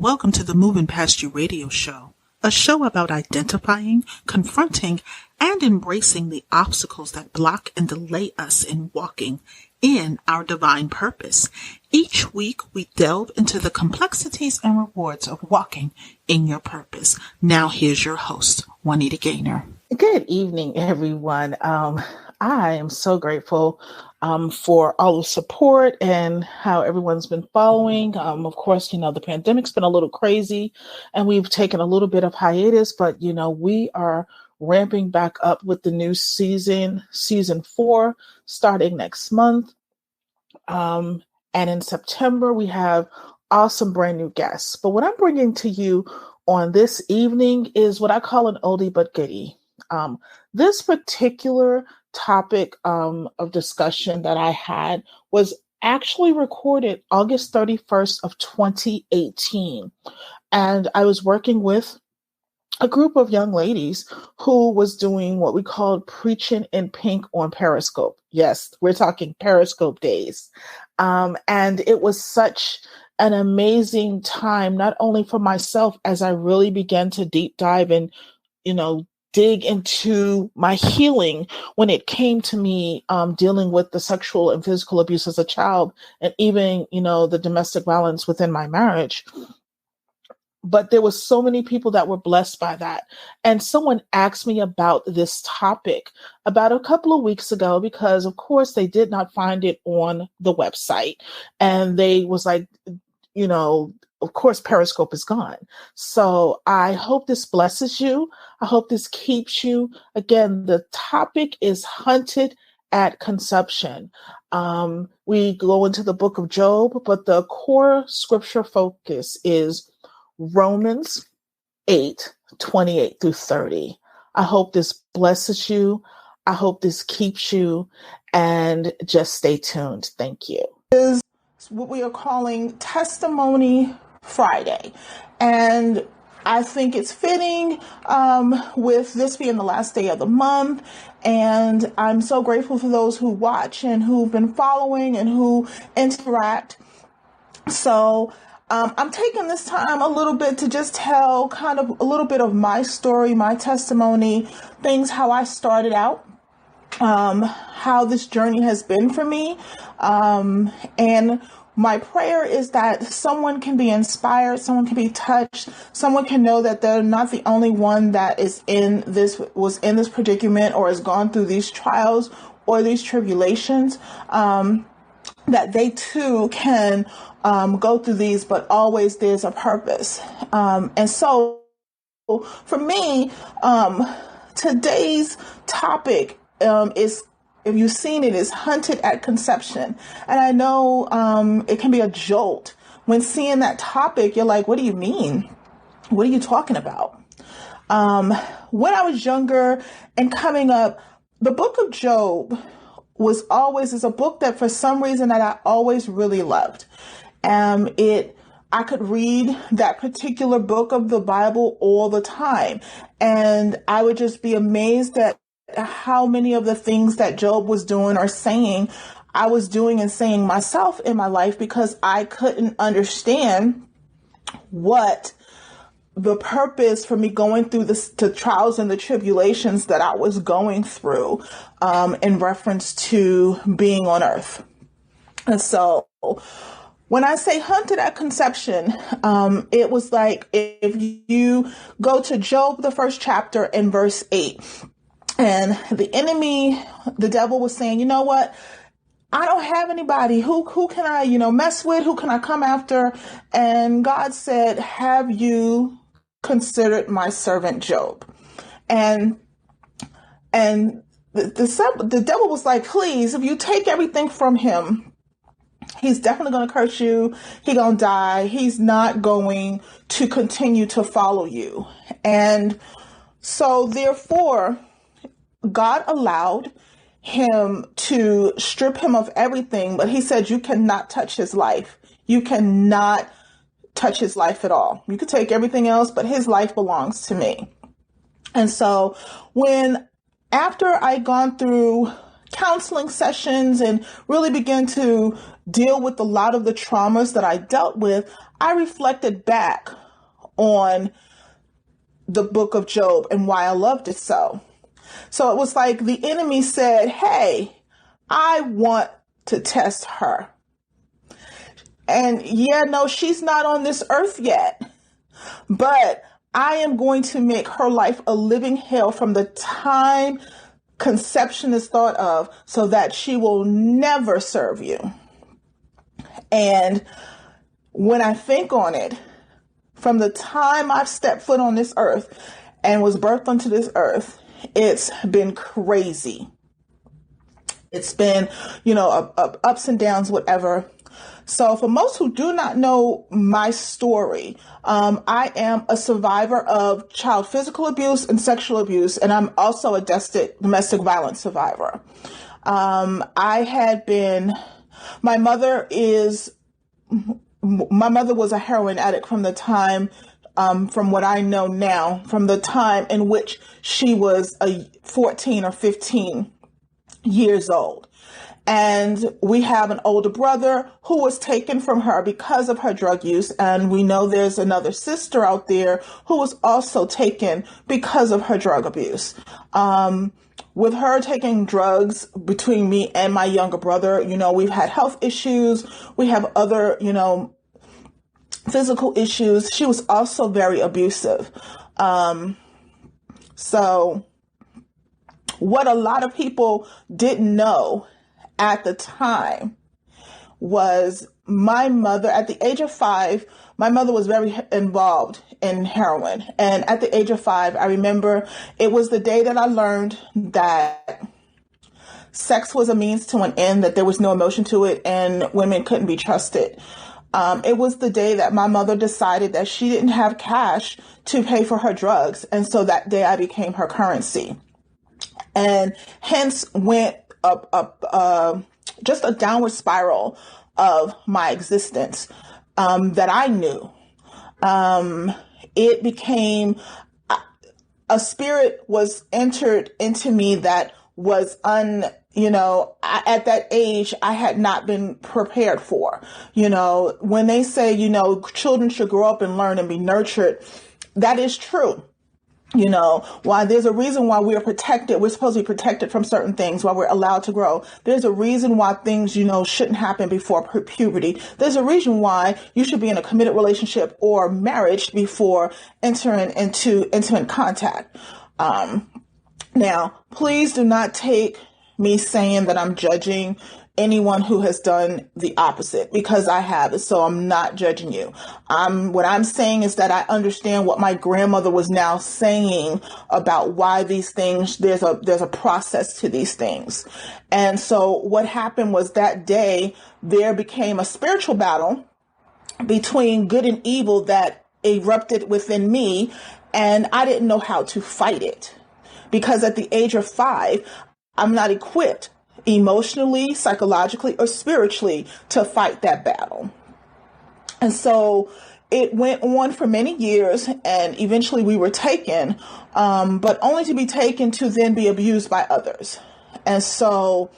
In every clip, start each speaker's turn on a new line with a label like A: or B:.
A: Welcome to the Moving Past You radio show, a show about identifying, confronting, and embracing the obstacles that block and delay us in walking in our divine purpose. Each week, we delve into the complexities and rewards of walking in your purpose. Now, here's your host, Juanita Gaynor.
B: Good evening, everyone. I am so grateful for all the support and how everyone's been following. Of course, the pandemic's been a little crazy and we've taken a little bit of hiatus, but, we are ramping back up with the new season 4, starting next month. And in September, we have awesome brand new guests. But what I'm bringing to you on this evening is what I call an oldie but goodie. This particular topic of discussion that I had was actually recorded August 31st of 2018. And I was working with a group of young ladies who was doing what we called preaching in pink on Periscope. Yes, we're talking Periscope days. And it was such an amazing time, not only for myself as I really began to deep dive and, dig into my healing when it came to me dealing with the sexual and physical abuse as a child and even, the domestic violence within my marriage. But there were so many people that were blessed by that. And someone asked me about this topic about a couple of weeks ago, because of course they did not find it on the website. And they was like, of course, Periscope is gone. So I hope this blesses you. I hope this keeps you. Again, the topic is hunted at conception. We go into the book of Job, but the core scripture focus is Romans 8:28 through 30. I hope this blesses you. I hope this keeps you, and just stay tuned. Thank you.
C: Is what we are calling Testimony Friday. And I think it's fitting with this being the last day of the month. And I'm so grateful for those who watch and who've been following and who interact. So I'm taking this time a little bit to just tell kind of a little bit of my story, my testimony, things, how I started out, how this journey has been for me. And my prayer is that someone can be inspired, someone can be touched, someone can know that they're not the only one that was in this predicament or has gone through these trials or these tribulations, that they too can go through these, but always there's a purpose. And so for me, today's topic is, if you've seen it, is hunted at conception. And I know it can be a jolt. When seeing that topic, you're like, what do you mean? What are you talking about? When I was younger and coming up, the book of Job is a book that for some reason that I always really loved. I could read that particular book of the Bible all the time. And I would just be amazed at how many of the things that Job was doing or saying, I was doing and saying myself in my life, because I couldn't understand what the purpose for me going through the trials and the tribulations that I was going through in reference to being on earth. And so when I say hunted at conception, it was like if you go to Job, the first chapter in verse 8, and the enemy, the devil, was saying, you know what? I don't have anybody. Who can I, mess with? Who can I come after? And God said, have you considered my servant Job? And the devil was like, please, if you take everything from him, he's definitely going to curse you. He's going to die. He's not going to continue to follow you. And so therefore, God allowed him to strip him of everything, but he said, you cannot touch his life. You cannot touch his life at all. You could take everything else, but his life belongs to me. And so after I'd gone through counseling sessions and really began to deal with a lot of the traumas that I dealt with, I reflected back on the book of Job and why I loved it so. So it was like the enemy said, hey, I want to test her. And yeah, no, she's not on this earth yet, but I am going to make her life a living hell from the time conception is thought of, so that she will never serve you. And when I think on it, from the time I've stepped foot on this earth and was birthed onto this earth, it's been crazy. It's been, ups and downs, whatever. So for most who do not know my story, I am a survivor of child physical abuse and sexual abuse, and I'm also a domestic violence survivor. My mother was a heroin addict from the time, from what I know now, from the time in which she was 14 or 15 years old. And we have an older brother who was taken from her because of her drug use. And we know there's another sister out there who was also taken because of her drug abuse. With her taking drugs, between me and my younger brother, we've had health issues. We have other, physical issues. She was also very abusive. So what a lot of people didn't know at the time was my mother, at the age of 5, my mother was very involved in heroin. And at the age of 5, I remember it was the day that I learned that sex was a means to an end, that there was no emotion to it, and women couldn't be trusted. It was the day that my mother decided that she didn't have cash to pay for her drugs. And so that day I became her currency. And hence went just a downward spiral of my existence that I knew. It became a spirit was entered into me that was at that age, I had not been prepared for. When they say, children should grow up and learn and be nurtured, that is true. Why there's a reason why we are protected. We're supposed to be protected from certain things while we're allowed to grow. There's a reason why things, shouldn't happen before puberty. There's a reason why you should be in a committed relationship or marriage before entering into intimate contact. Now, please do not take me saying that I'm judging anyone who has done the opposite, because I have. So I'm not judging you. What I'm saying is that I understand what my grandmother was now saying about why these things, there's a process to these things. And so what happened was that day there became a spiritual battle between good and evil that erupted within me, and I didn't know how to fight it. Because at the age of 5, I'm not equipped emotionally, psychologically, or spiritually to fight that battle. And so it went on for many years, and eventually we were taken, but only to be taken to then be abused by others. And so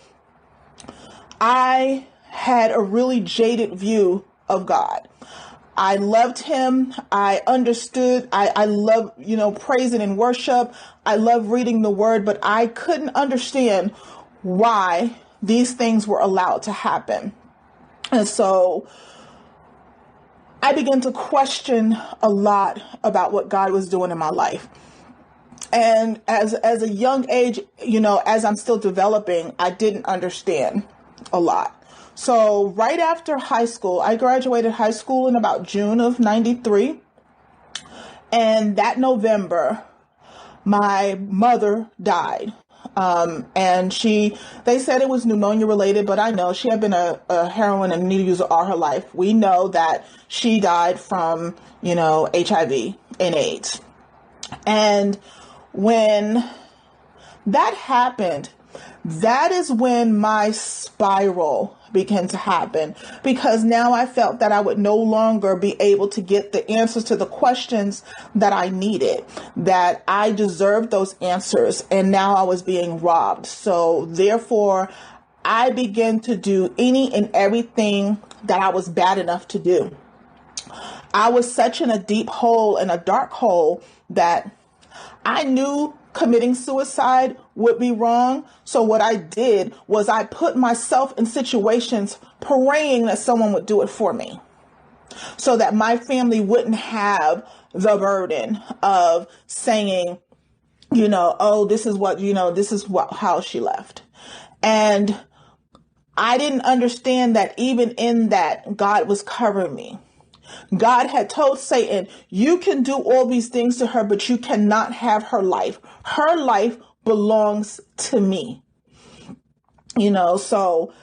C: I had a really jaded view of God. I loved him. I understood. I love, praising and worship. I love reading the word, but I couldn't understand why these things were allowed to happen. And so I began to question a lot about what God was doing in my life. And as a young age, as I'm still developing, I didn't understand a lot. So right after high school, I graduated high school in about June of 93. And that November, my mother died. And they said it was pneumonia related, but I know she had been a heroin and needle user all her life. We know that she died from, HIV and AIDS. And when that happened, that is when my spiral began to happen, because now I felt that I would no longer be able to get the answers to the questions that I needed, that I deserved those answers, and now I was being robbed. So therefore, I began to do any and everything that I was bad enough to do. I was such in a deep hole and a dark hole that I knew committing suicide would be wrong. So what I did was I put myself in situations praying that someone would do it for me, so that my family wouldn't have the burden of saying, oh, this is how she left. And I didn't understand that even in that, God was covering me. God had told Satan, you can do all these things to her, but you cannot have her life. Her life belongs to me. So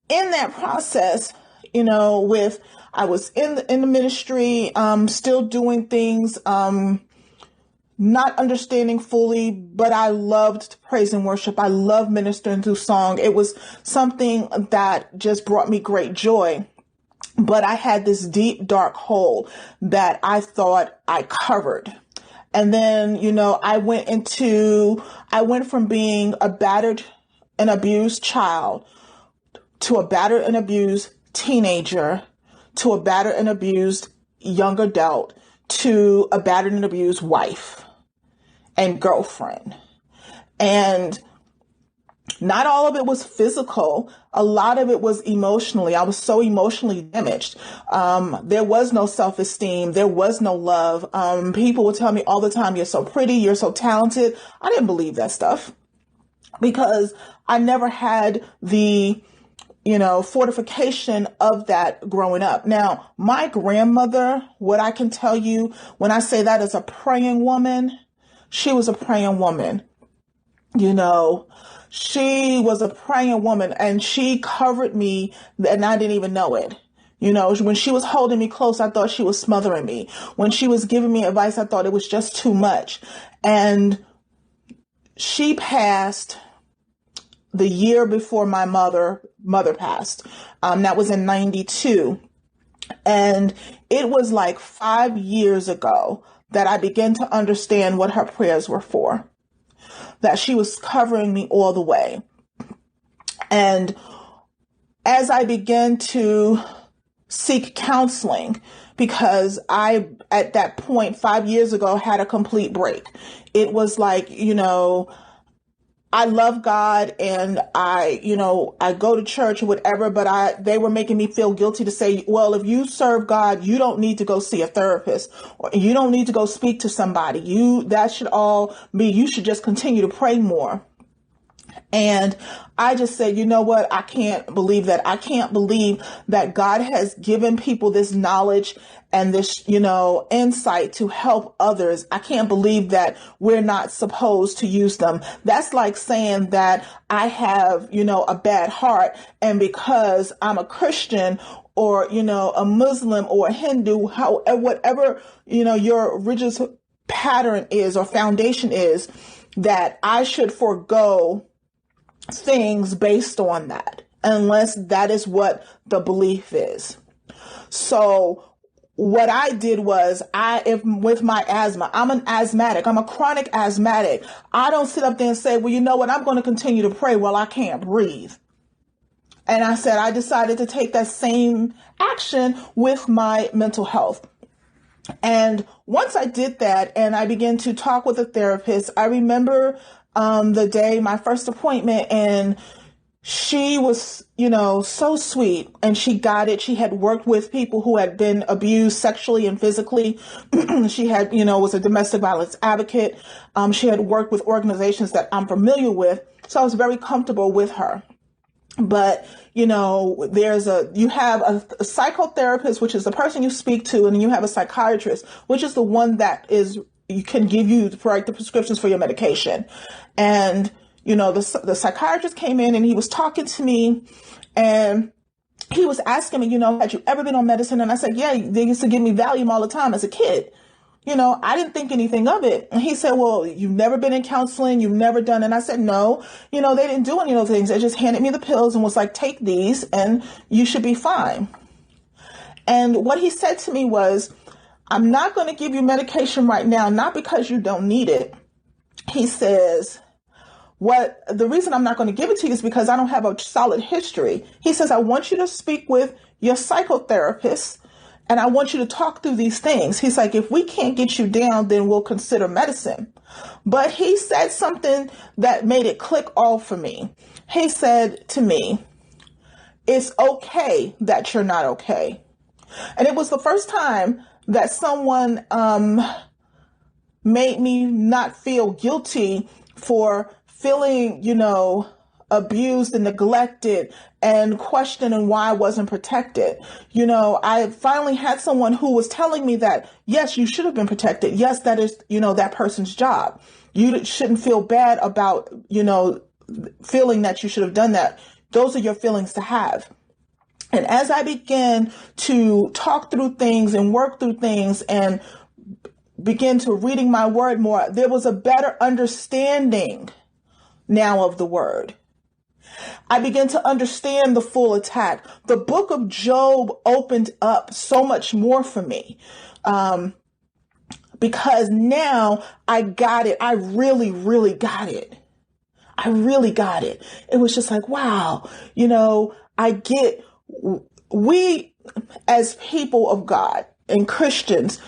C: in that process, I was in the ministry, still doing things, not understanding fully, but I loved praise and worship. I loved ministering through song. It was something that just brought me great joy. But I had this deep, dark hole that I thought I covered. And then, I went from being a battered and abused child to a battered and abused teenager to a battered and abused young adult to a battered and abused wife and girlfriend. And not all of it was physical. A lot of it was emotionally. I was so emotionally damaged. There was no self-esteem. There was no love. People would tell me all the time, you're so pretty, you're so talented. I didn't believe that stuff because I never had the, fortification of that growing up. Now, my grandmother, what I can tell you when I say that is a praying woman, she was a praying woman. She was a praying woman and she covered me and I didn't even know it. When she was holding me close, I thought she was smothering me. When she was giving me advice, I thought it was just too much. And she passed the year before my mother passed. That was in 92. And it was like 5 years ago that I began to understand what her prayers were for. That she was covering me all the way. And as I began to seek counseling, because I, at that point, 5 years ago, had a complete break. It was like, I love God and I go to church or whatever, but they were making me feel guilty to say, well, if you serve God, you don't need to go see a therapist or you don't need to go speak to somebody. That should all be, you should just continue to pray more. And I just said, you know what? I can't believe that. I can't believe that God has given people this knowledge and this, insight to help others. I can't believe that we're not supposed to use them. That's like saying that I have, a bad heart. And because I'm a Christian or, a Muslim or a Hindu, whatever, your religious pattern is or foundation is, that I should forego things based on that, unless that is what the belief is. So what I did was with my asthma, I'm an asthmatic, I'm a chronic asthmatic. I don't sit up there and say, well, you know what? I'm going to continue to pray while I can't breathe. And I said, I decided to take that same action with my mental health. And once I did that and I began to talk with a therapist, I remember the day, my first appointment, and she was, so sweet and she got it. She had worked with people who had been abused sexually and physically. She had, was a domestic violence advocate. She had worked with organizations that I'm familiar with. So I was very comfortable with her. But, you have a psychotherapist, which is the person you speak to, and then you have a psychiatrist, which is the one that you can give you the prescriptions for your medication. And, the psychiatrist came in and he was talking to me and he was asking me, had you ever been on medicine? And I said, yeah, they used to give me Valium all the time as a kid. I didn't think anything of it. And he said, well, you've never been in counseling. You've never done. And I said, no, they didn't do any of those things. They just handed me the pills and was like, take these and you should be fine. And what he said to me was, I'm not going to give you medication right now, not because you don't need it. He says, What the reason I'm not going to give it to you is because I don't have a solid history. He says, I want you to speak with your psychotherapist and I want you to talk through these things. He's like, if we can't get you down, then we'll consider medicine. But he said something that made it click all for me. He said to me, it's okay that you're not okay. And it was the first time that someone made me not feel guilty for feeling, abused and neglected and questioning why I wasn't protected. I finally had someone who was telling me that, yes, you should have been protected. Yes, that is, that person's job. You shouldn't feel bad about, feeling that you should have done that. Those are your feelings to have. And as I began to talk through things and work through things and begin to reading my word more, there was a better understanding now of the word. I began to understand the full attack. The book of Job opened up so much more for me because now I got it. I really, really got it. I really got it. It was just like, wow, I get, we as people of God and Christians,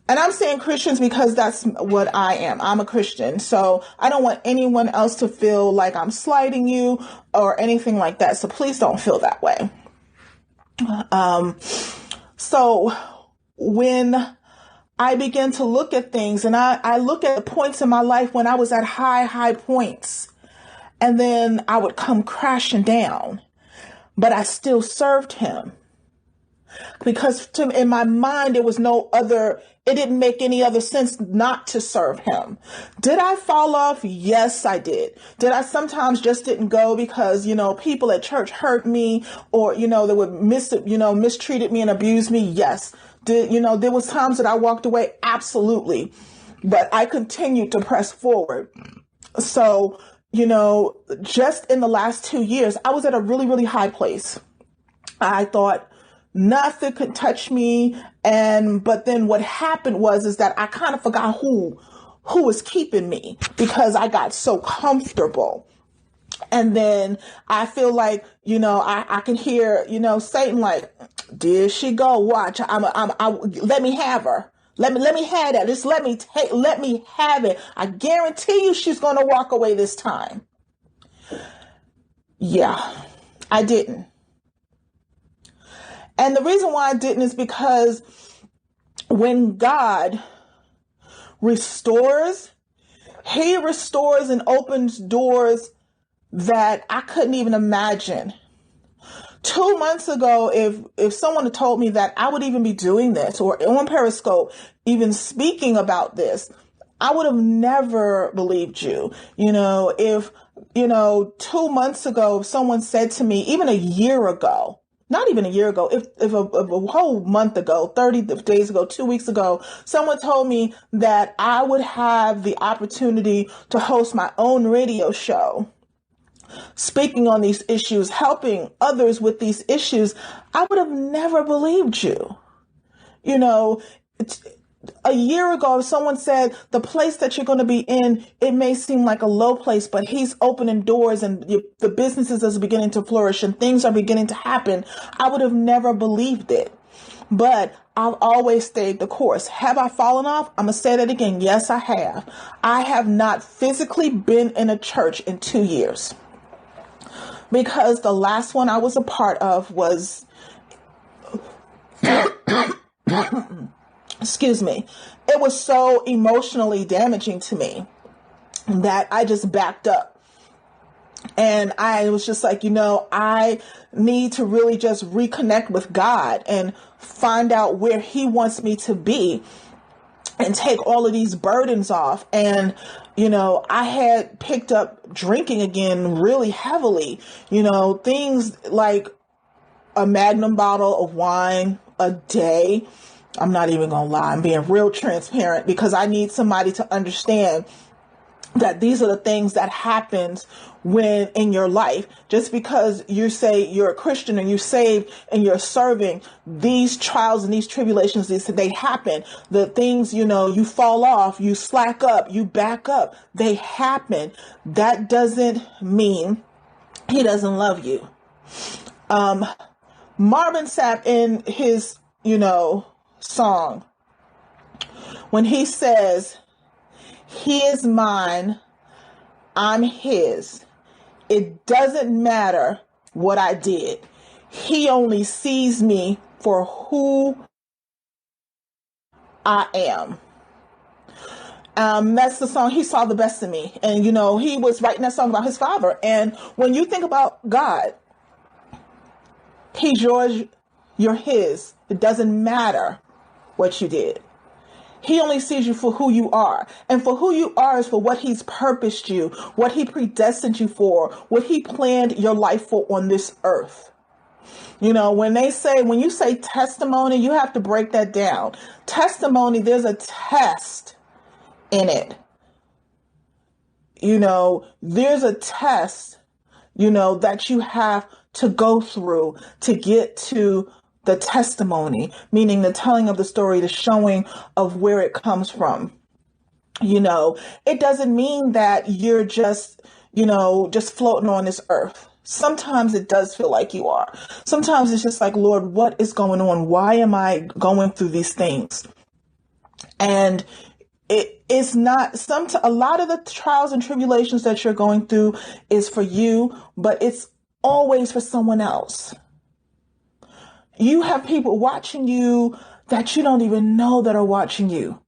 C: and I'm saying Christians because that's what I am. I'm a Christian. So I don't want anyone else to feel like I'm slighting you or anything like that. So please don't feel that way. So when I began to look at things and I look at the points in my life when I was at high points, and then I would come crashing down, but I still served him. Because in my mind, there was it didn't make any other sense not to serve him. Did I fall off? Yes, I did. Did I sometimes just didn't go because, people at church hurt me or, they would mistreated me and abused me? Yes. There was times that I walked away? Absolutely. But I continued to press forward. So, just in the last 2 years, I was at a really, really high place. I thought, nothing could touch me. But then what happened is that I kind of forgot who was keeping me because I got so comfortable. And then I feel like, I can hear, Satan like, there she go. Watch. Let me have her. Let me have that. Just let me have it. I guarantee you she's going to walk away this time. Yeah, I didn't. And the reason why I didn't is because when God restores, he restores and opens doors that I couldn't even imagine. 2 months ago, if someone had told me that I would even be doing this or on Periscope, even speaking about this, I would have never believed you. If 2 months ago, if someone said to me, even a year ago, not even a year ago, if a whole month ago, 30 days ago, 2 weeks ago, someone told me that I would have the opportunity to host my own radio show, speaking on these issues, helping others with these issues, I would have never believed you. A year ago, if someone said the place that you're going to be in, it may seem like a low place, but he's opening doors and the businesses are beginning to flourish and things are beginning to happen, I would have never believed it. But I've always stayed the course. Have I fallen off? I'm going to say that again. Yes, I have. I have not physically been in a church in 2 years because the last one I was a part of was excuse me, it was so emotionally damaging to me that I just backed up. And I was just like, I need to really just reconnect with God and find out where he wants me to be and take all of these burdens off. And, I had picked up drinking again really heavily, things like a Magnum bottle of wine a day. I'm not even going to lie. I'm being real transparent because I need somebody to understand that these are the things that happens when in your life. Just because you say you're a Christian and you're saved and you're serving, these trials and these tribulations, they happen. The things, you fall off, you slack up, you back up, they happen. That doesn't mean he doesn't love you. Marvin Sapp, in his, song, when he says, he is mine, I'm his, it doesn't matter what I did. He only sees me for who I am. That's the song, He Saw the Best in Me. And, he was writing that song about his father. And when you think about God, he's yours, you're his. It doesn't matter what you did. He only sees you for who you are. And for who you are is for what he's purposed you, what he predestined you for, what he planned your life for on this earth. When you say testimony, you have to break that down. Testimony, there's a test in it. There's a test, that you have to go through to get to the testimony, meaning the telling of the story, the showing of where it comes from. It doesn't mean that you're just floating on this earth. Sometimes it does feel like you are. Sometimes it's just like, Lord, what is going on? Why am I going through these things? And it's not a lot of the trials and tribulations that you're going through is for you, but it's always for someone else. You have people watching you that you don't even know that are watching you.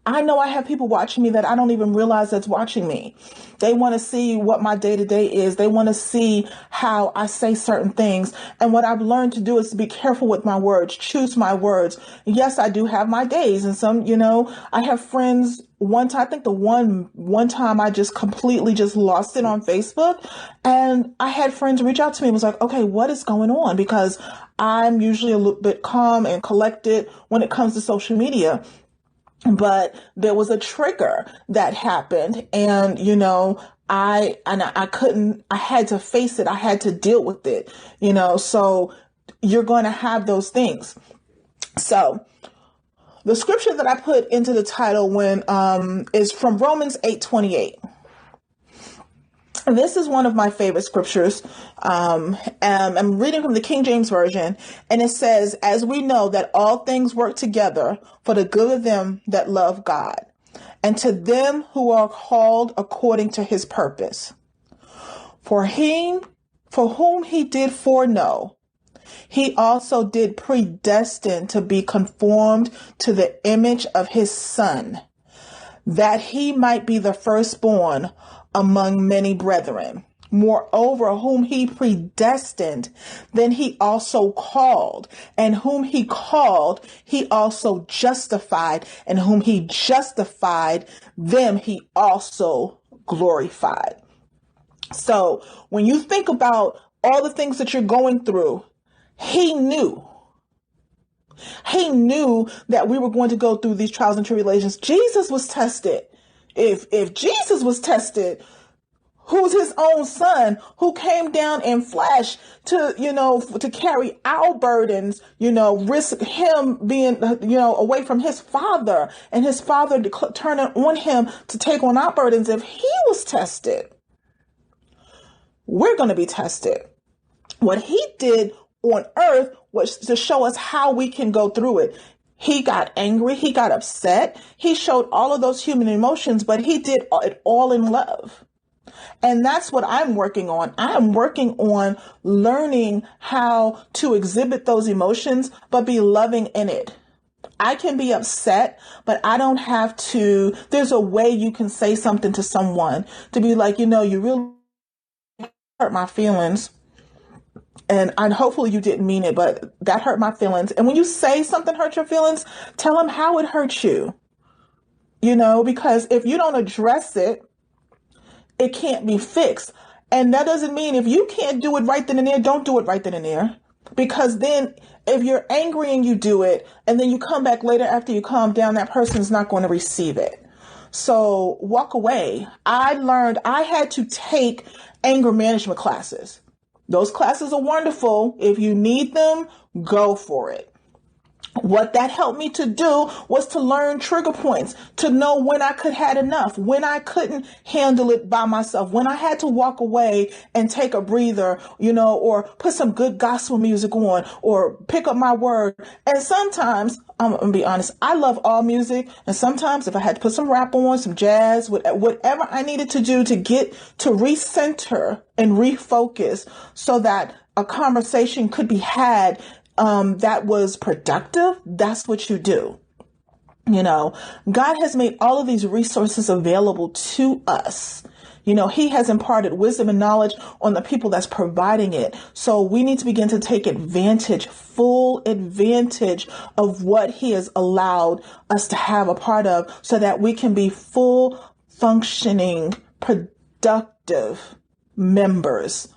C: I know I have people watching me that I don't even realize that's watching me. They want to see what my day-to-day is. They want to see how I say certain things. And what I've learned to do is to be careful with my words, choose my words. Yes, I do have my days. And some, I have friends. One time, I think the one time I just completely just lost it on Facebook. And I had friends reach out to me and was like, okay, what is going on? Because I'm usually a little bit calm and collected when it comes to social media. But there was a trigger that happened, and, I had to face it. I had to deal with it, so you're going to have those things. So the scripture that I put into the title is from Romans 8:28. This is one of my favorite scriptures. I'm reading from the King James Version, and it says, as we know that all things work together for the good of them that love God, and to them who are called according to his purpose. For whom he did foreknow, he also did predestine to be conformed to the image of his Son, that he might be the firstborn among many brethren. Moreover, whom he predestined, then he also called, and whom he called, he also justified, and whom he justified, them he also glorified. So when you think about all the things that you're going through, he knew that we were going to go through these trials and tribulations. Jesus was tested. If Jesus was tested, who's his own son, who came down in flesh to carry our burdens, risk him being, away from his father and his father turning on him to take on our burdens. If he was tested, we're going to be tested. What he did on earth was to show us how we can go through it. He got angry. He got upset. He showed all of those human emotions, but he did it all in love. And that's what I'm working on. I'm working on learning how to exhibit those emotions, but be loving in it. I can be upset, but I don't have to. There's a way you can say something to someone to be like, you really hurt my feelings. And hopefully you didn't mean it, but that hurt my feelings. And when you say something hurt your feelings, tell them how it hurt you. Because if you don't address it, it can't be fixed. And that doesn't mean if you can't do it right then and there, don't do it right then and there. Because then if you're angry and you do it, and then you come back later after you calm down, that person's not going to receive it. So walk away. I learned I had to take anger management classes. Those classes are wonderful. If you need them, go for it. What that helped me to do was to learn trigger points, to know when I could had enough, when I couldn't handle it by myself, when I had to walk away and take a breather, or put some good gospel music on or pick up my word. And sometimes, I'm going to be honest, I love all music. And sometimes if I had to put some rap on, some jazz, whatever I needed to do to get to recenter and refocus so that a conversation could be had that was productive, that's what you do. God has made all of these resources available to us. He has imparted wisdom and knowledge on the people that's providing it. So we need to begin to take advantage, full advantage of what he has allowed us to have a part of so that we can be full functioning, productive members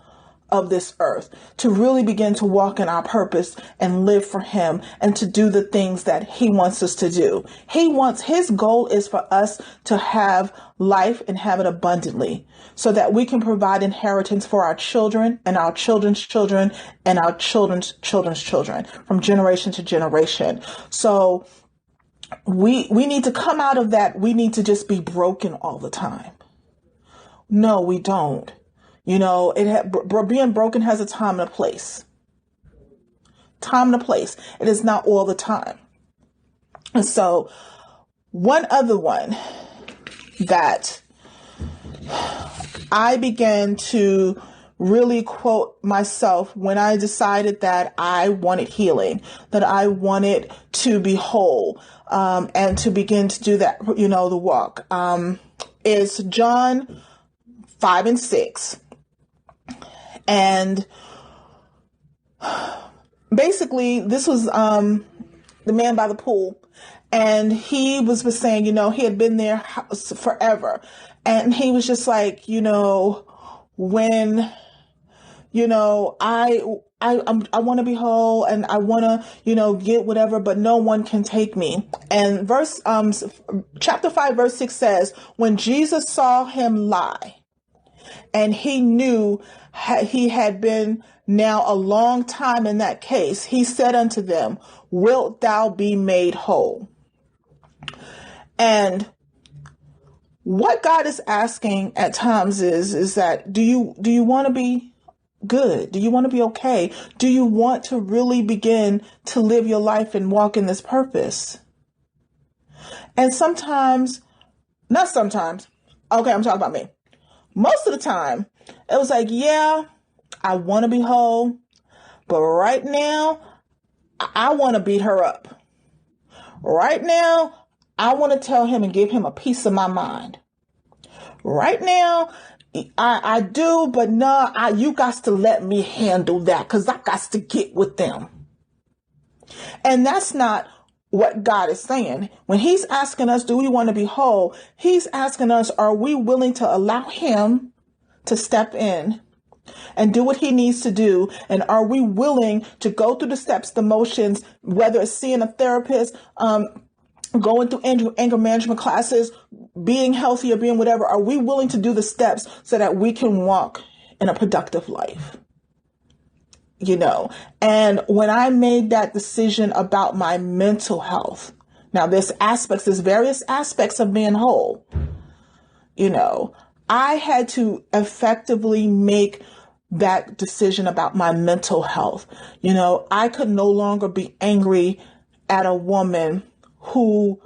C: of this earth, to really begin to walk in our purpose and live for him and to do the things that he wants us to do. His goal is for us to have life and have it abundantly so that we can provide inheritance for our children and our children's children and our children's children's children from generation to generation. So we need to come out of that. We need to just be broken all the time. No, we don't. Being broken has a time and a place. Time and a place. It is not all the time. And so one other one that I began to really quote myself when I decided that I wanted healing, that I wanted to be whole, and to begin to do that, the walk, is John 5:6. And basically, this was the man by the pool. And he was saying, he had been there forever. And he was just like, when, I want to be whole and I want to, get whatever, but no one can take me. And chapter 5, verse 6 says, when Jesus saw him lie, and he knew he had been now a long time in that case, he said unto them, wilt thou be made whole? And what God is asking at times is that, do you want to be good? Do you want to be okay? Do you want to really begin to live your life and walk in this purpose? And sometimes, not sometimes, okay, I'm talking about me. Most of the time, it was like, yeah, I want to be whole, but right now, I want to beat her up. Right now, I want to tell him and give him a piece of my mind. Right now, I do, but no, you got to let me handle that because I got to get with them. And that's not what God is saying. When he's asking us, do we want to be whole? He's asking us, are we willing to allow him to step in and do what he needs to do? And are we willing to go through the steps, the motions, whether it's seeing a therapist, going through anger management classes, being healthy or being whatever? Are we willing to do the steps so that we can walk in a productive life? And when I made that decision about my mental health, now there's various aspects of being whole, I had to effectively make that decision about my mental health. I could no longer be angry at a woman who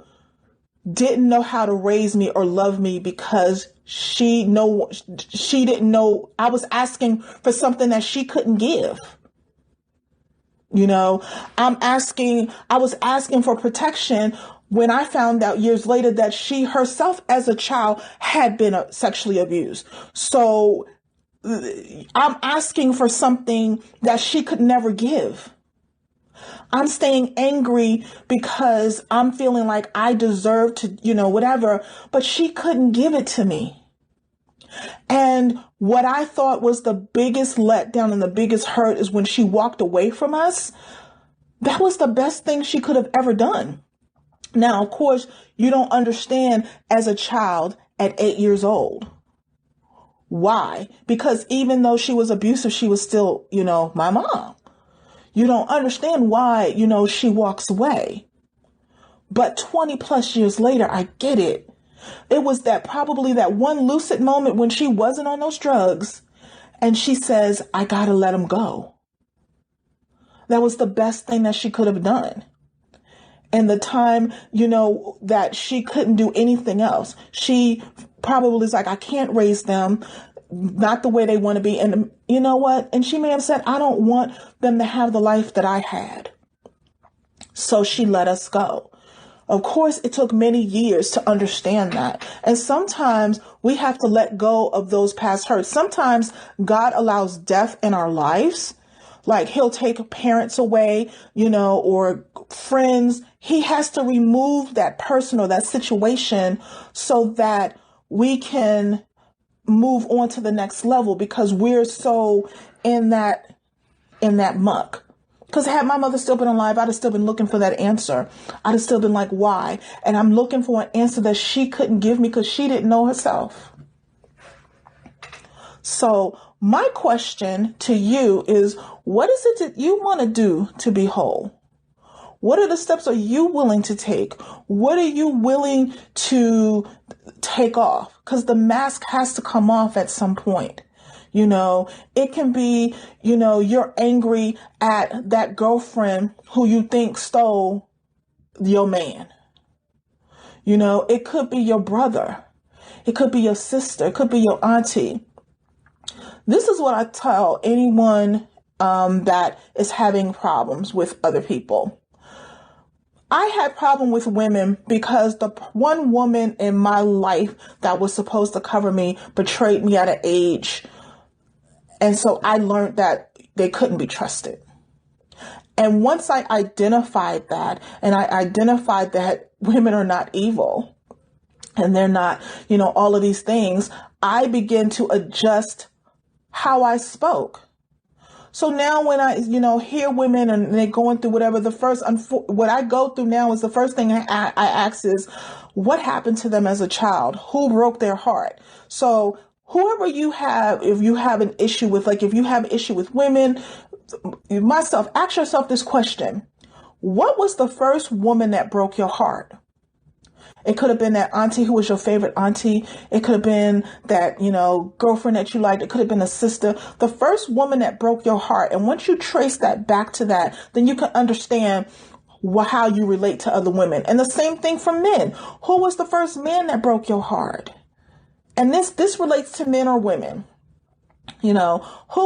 C: didn't know how to raise me or love me because she didn't know I was asking for something that she couldn't give. I was asking for protection when I found out years later that she herself as a child had been sexually abused. So I'm asking for something that she could never give. I'm staying angry because I'm feeling like I deserve to, whatever, but she couldn't give it to me. And what I thought was the biggest letdown and the biggest hurt is when she walked away from us. That was the best thing she could have ever done. Now, of course, you don't understand as a child at 8 years old. Why? Because even though she was abusive, she was still, my mom. You don't understand why, she walks away. But 20 plus years later, I get it. It was probably that one lucid moment when she wasn't on those drugs and she says, I gotta let him go. That was the best thing that she could have done. And the time, that she couldn't do anything else. She probably was like, I can't raise them, not the way they want to be. And you know what? And she may have said, I don't want them to have the life that I had. So she let us go. Of course, it took many years to understand that. And sometimes we have to let go of those past hurts. Sometimes God allows death in our lives. Like he'll take parents away, or friends. He has to remove that person or that situation so that we can move on to the next level, because we're so in that muck. Because had my mother still been alive, I'd have still been looking for that answer. I'd have still been like, why? And I'm looking for an answer that she couldn't give me because she didn't know herself. So my question to you is, what is it that you want to do to be whole? What are the steps are you willing to take? What are you willing to take off? Because the mask has to come off at some point. It can be, you're angry at that girlfriend who you think stole your man. It could be your brother. It could be your sister. It could be your auntie. This is what I tell anyone that is having problems with other people. I had problem with women because the one woman in my life that was supposed to cover me betrayed me at an age. And so I learned that they couldn't be trusted. And once I identified that, and I identified that women are not evil and they're not, all of these things, I began to adjust how I spoke. So now when I, hear women and they're going through whatever, what I go through now is the first thing I ask is, what happened to them as a child? Who broke their heart? So whoever you have, if you have an issue with, if you have an issue with women, myself, ask yourself this question. What was the first woman that broke your heart? It could have been that auntie who was your favorite auntie. It could have been that, girlfriend that you liked. It could have been a sister. The first woman that broke your heart. And once you trace that back to that, then you can understand how you relate to other women. And the same thing for men. Who was the first man that broke your heart? And this relates to men or women. Who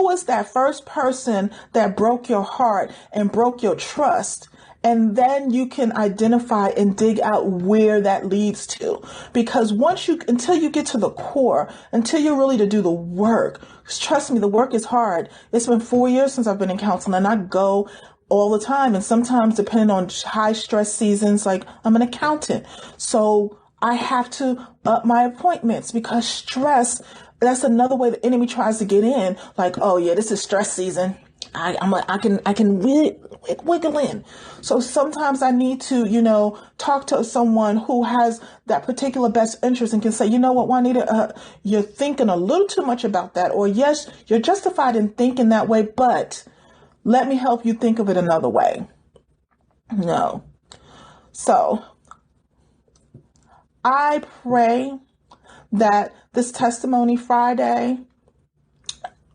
C: was that first person that broke your heart and broke your trust? And then you can identify and dig out where that leads to. Because until you get to the core, until you're really to do the work, trust me, the work is hard. It's been 4 years since I've been in counseling, and I go all the time. And sometimes depending on high stress seasons, like I'm an accountant. So I have to up my appointments because stress, that's another way the enemy tries to get in. Like, oh yeah, this is stress season. I can really wiggle in. So sometimes I need to, talk to someone who has that particular best interest and can say, you know what, Juanita, you're thinking a little too much about that. Or yes, you're justified in thinking that way, but let me help you think of it another way. No. So I pray that this Testimony Friday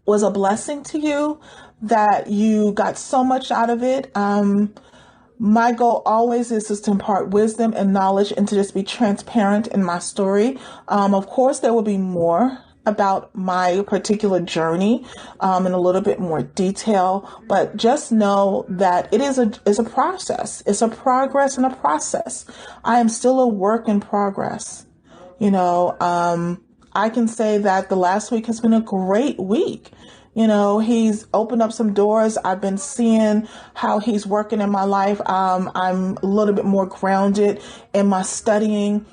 C: was a blessing to you, that you got so much out of it. My goal always is just to impart wisdom and knowledge and to just be transparent in my story. Of course, there will be more about my particular journey in a little bit more detail, but just know that it is a process. It's a progress and a process. I am still a work in progress. I can say that the last week has been a great week. He's opened up some doors. I've been seeing how he's working in my life. I'm a little bit more grounded in my studying.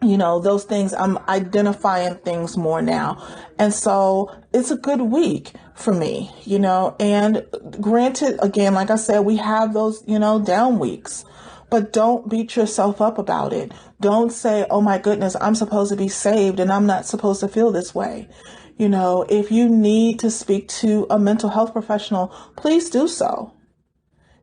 C: Those things, I'm identifying things more now. And so it's a good week for me, and granted, again, like I said, we have those, down weeks, But don't beat yourself up about it. Don't say, oh my goodness, I'm supposed to be saved and I'm not supposed to feel this way. You know, if you need to speak to a mental health professional, please do so.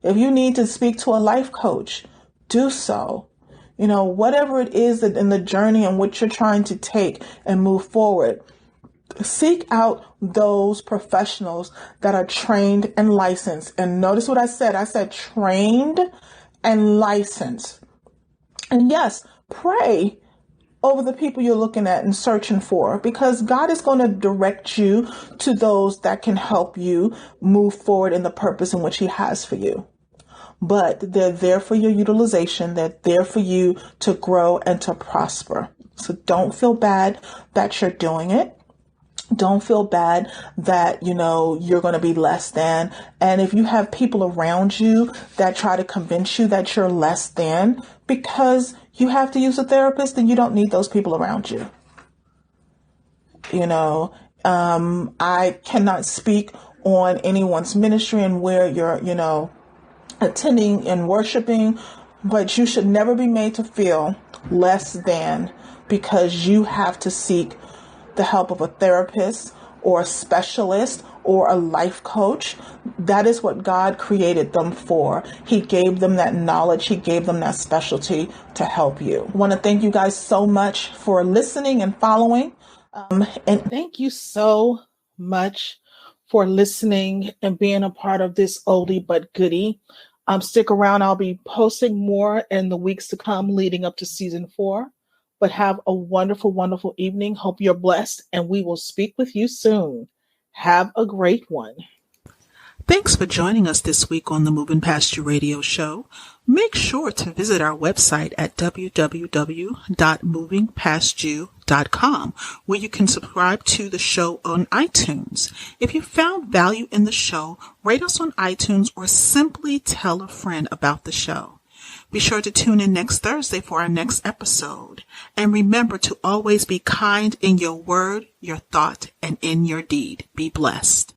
C: If you need to speak to a life coach, do so. You know, whatever it is that in the journey in which you're trying to take and move forward, seek out those professionals that are trained and licensed. And notice what I said. I said trained and licensed. And yes, pray over the people you're looking at and searching for, because God is going to direct you to those that can help you move forward in the purpose in which He has for you. But they're there for your utilization. They're there for you to grow and to prosper. So don't feel bad that you're doing it. Don't feel bad that, you know, you're going to be less than. And if you have people around you that try to convince you that you're less than because you have to use a therapist, then you don't need those people around you. You know, I cannot speak on anyone's ministry and where you're, you know, attending and worshiping, but you should never be made to feel less than because you have to seek the help of a therapist or a specialist or a life coach. That is what God created them for. He gave them that knowledge. He gave them that specialty to help you. I want to thank you guys so much for listening and following.
B: And thank you so much for listening and being a part of this oldie but goodie. Stick around. I'll be posting more in the weeks to come leading up to season 4. But have a wonderful, wonderful evening. Hope you're blessed, and we will speak with you soon. Have a great one.
A: Thanks for joining us this week on the Moving Past You radio show. Make sure to visit our website at www.movingpastyou.com, where you can subscribe to the show on iTunes. If you found value in the show, rate us on iTunes or simply tell a friend about the show. Be sure to tune in next Thursday for our next episode. And remember to always be kind in your word, your thought, and in your deed. Be blessed.